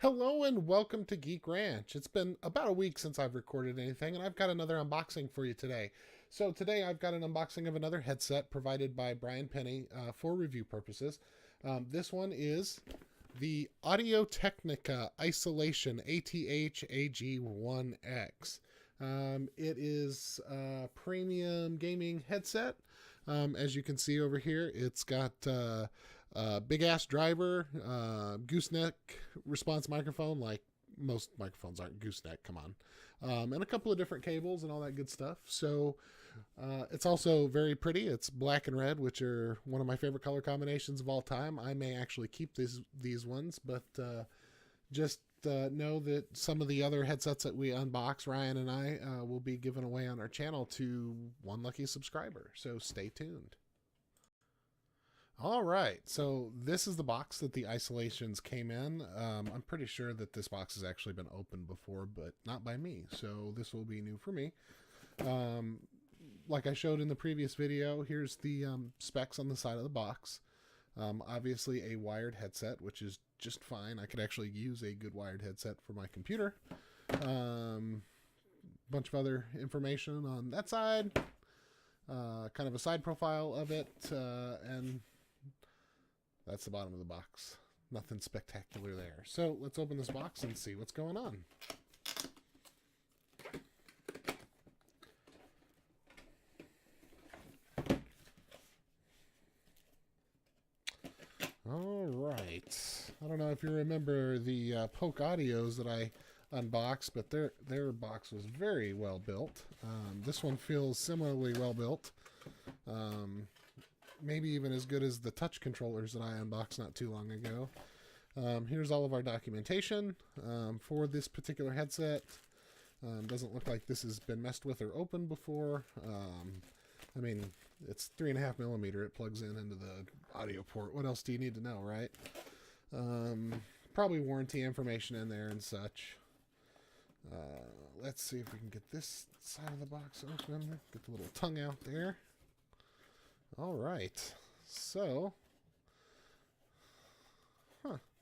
Hello and welcome to Geek Ranch. It's been about a week since I've recorded anything, and I've got another unboxing for you today. So today I've got an unboxing of another headset provided by Brian Penny for review purposes. This one is the Audio-Technica Isolation ATH-AG1X. It is a premium gaming headset. As you can see over here, it's got big ass driver, gooseneck response microphone, like most microphones aren't gooseneck, come on, and a couple of different cables and all that good stuff. So it's also very pretty. It's black and red, which are one of my favorite color combinations of all time. I may actually keep these ones, but just know that some of the other headsets that we unbox, Ryan and I, will be given away on our channel to one lucky subscriber. So stay tuned. All right, so this is the box that the isolations came in. I'm pretty sure that this box has actually been opened before, but not by me, so this will be new for me. Like I showed in the previous video, here's the specs on the side of the box. Obviously a wired headset, which is just fine. I could actually use a good wired headset for my computer. Bunch of other information on that side. Kind of a side profile of it, and that's the bottom of the box. Nothing spectacular there. So let's open this box and see what's going on. All right. I don't know if you remember the Polk Audios that I unboxed, but their box was very well built. This one feels similarly well built. Maybe even as good as the touch controllers that I unboxed not too long ago. Here's all of our documentation for this particular headset. Doesn't look like this has been messed with or opened before. I mean, it's 3.5 millimeter. It plugs into the audio port. What else do you need to know, right? Probably warranty information in there and such. Let's see if we can get this side of the box open. Get the little tongue out there. All right. So,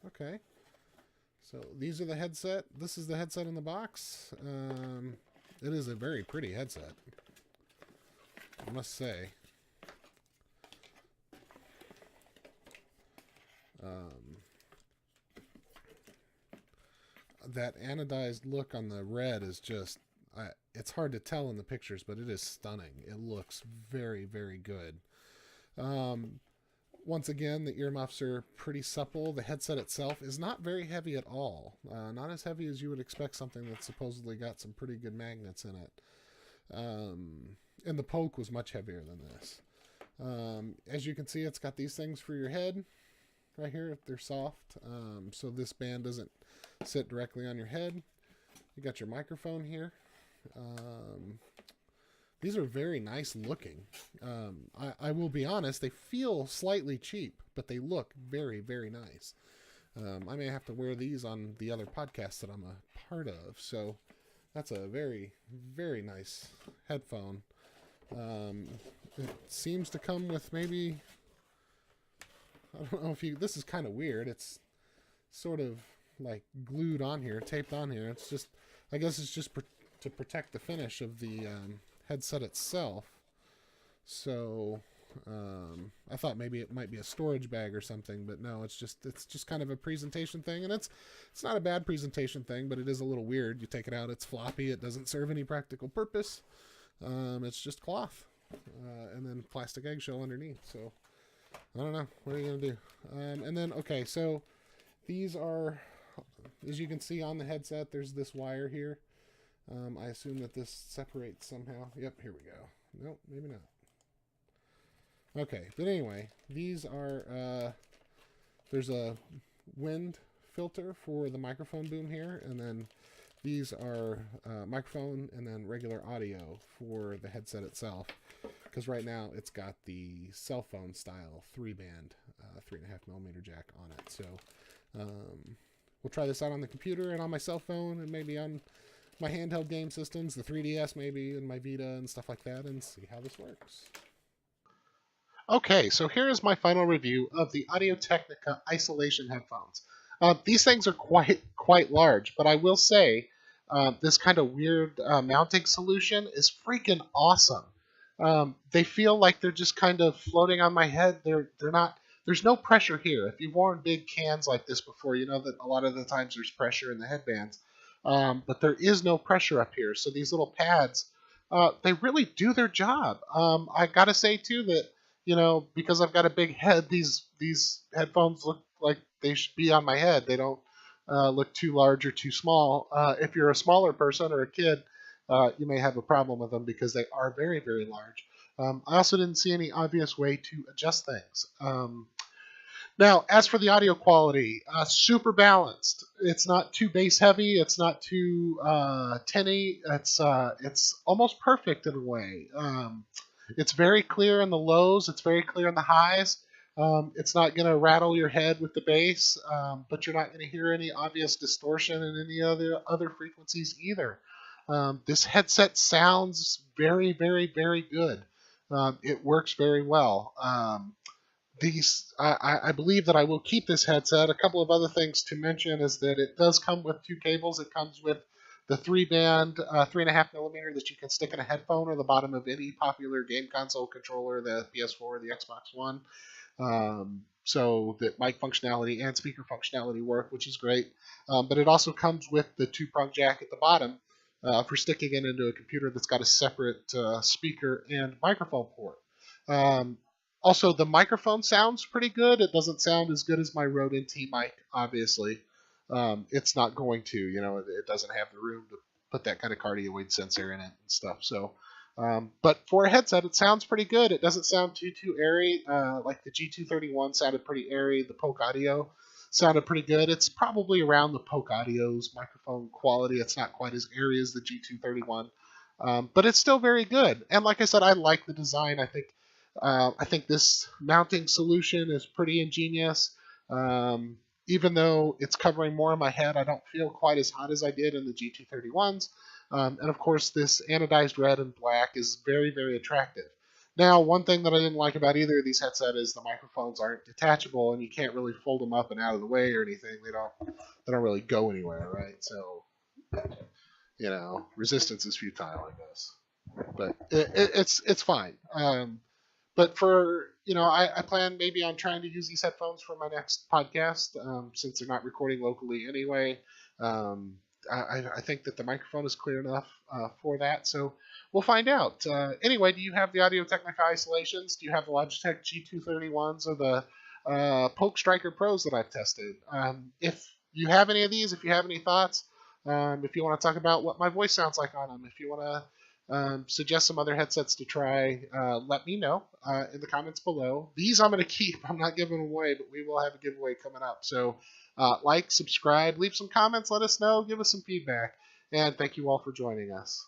okay. So these are the headset. This is the headset in the box. It is a very pretty headset, I must say. That anodized look on the red is just, it's hard to tell in the pictures, but it is stunning. It looks very, very good. Once again, the earmuffs are pretty supple. The headset itself is not very heavy at all. Not as heavy as you would expect something that's supposedly got some pretty good magnets in it. And the Polk was much heavier than this. As you can see, it's got these things for your head right here. They're soft, so this band doesn't sit directly on your head. You got your microphone here. These are very nice looking. I will be honest, they feel slightly cheap, but they look very, very nice. I may have to wear these on the other podcasts that I'm a part of, so that's a very, very nice headphone. It seems to come with maybe, I don't know if you, this is kind of weird. It's sort of like glued on here, taped on here. It's just, I guess it's just to protect the finish of the headset itself. So I thought maybe it might be a storage bag or something, but no, it's just kind of a presentation thing, and it's not a bad presentation thing, but it is a little weird. You take it out, it's floppy, it doesn't serve any practical purpose. It's just cloth, and then plastic eggshell underneath. So I don't know, what are you gonna do? And then, okay, so these are, as you can see on the headset, there's this wire here. I assume that this separates somehow. Yep, here we go. Nope, maybe not. Okay, but anyway, these are, there's a wind filter for the microphone boom here, and then these are microphone and then regular audio for the headset itself, because right now it's got the cell phone style 3-band 3.5 millimeter jack on it. So we'll try this out on the computer and on my cell phone and maybe on my handheld game systems, the 3DS maybe, and my Vita and stuff like that, and see how this works. Okay, so here is my final review of the Audio-Technica Isolation headphones. These things are quite quite large. But I will say, this kind of weird mounting solution is freaking awesome. They feel like they're just kind of floating on my head. They're not. There's no pressure here. If you've worn big cans like this before, you know that a lot of the times there's pressure in the headbands. But there is no pressure up here. So these little pads, they really do their job. I gotta say too that, you know, because I've got a big head, these headphones look like they should be on my head. They don't look too large or too small. If you're a smaller person or a kid, you may have a problem with them because they are very, very large. I also didn't see any obvious way to adjust things. Now, as for the audio quality, super balanced. It's not too bass heavy. It's not too tinny. It's almost perfect in a way. It's very clear in the lows. It's very clear in the highs. It's not going to rattle your head with the bass, but you're not going to hear any obvious distortion in any other frequencies either. This headset sounds very, very, very good. It works very well. I believe that I will keep this headset. A couple of other things to mention is that it does come with 2 cables. It comes with the 3-band, 3.5 millimeter that you can stick in a headphone or the bottom of any popular game console controller, the PS4 or the Xbox One. So that mic functionality and speaker functionality work, which is great. But it also comes with the 2-prong jack at the bottom for sticking it into a computer that's got a separate speaker and microphone port. Also, the microphone sounds pretty good. It doesn't sound as good as my Rode NT mic, obviously. It's not going to, you know, it doesn't have the room to put that kind of cardioid sensor in it and stuff. So, but for a headset, it sounds pretty good. It doesn't sound too airy. Like the G231 sounded pretty airy. The Polk Audio sounded pretty good. It's probably around the Polk Audio's microphone quality. It's not quite as airy as the G231, but it's still very good. And like I said, I like the design. I think this mounting solution is pretty ingenious. Even though it's covering more of my head, I don't feel quite as hot as I did in the G231s. And of course, this anodized red and black is very, very attractive. Now, one thing that I didn't like about either of these headsets is the microphones aren't detachable, and you can't really fold them up and out of the way or anything. They don't really go anywhere, right? So, you know, resistance is futile, I guess. But it's fine. But for, you know, I plan maybe on trying to use these headphones for my next podcast, since they're not recording locally anyway. I think that the microphone is clear enough for that, so we'll find out. Anyway, do you have the Audio-Technica isolations? Do you have the Logitech G231s or the Polk Striker Pros that I've tested? If you have any of these, if you have any thoughts, if you want to talk about what my voice sounds like on them, if you want to suggest some other headsets to try, let me know in the comments below. These I'm going to keep. I'm not giving them away, but we will have a giveaway coming up. So like, subscribe, leave some comments, let us know, give us some feedback, and thank you all for joining us.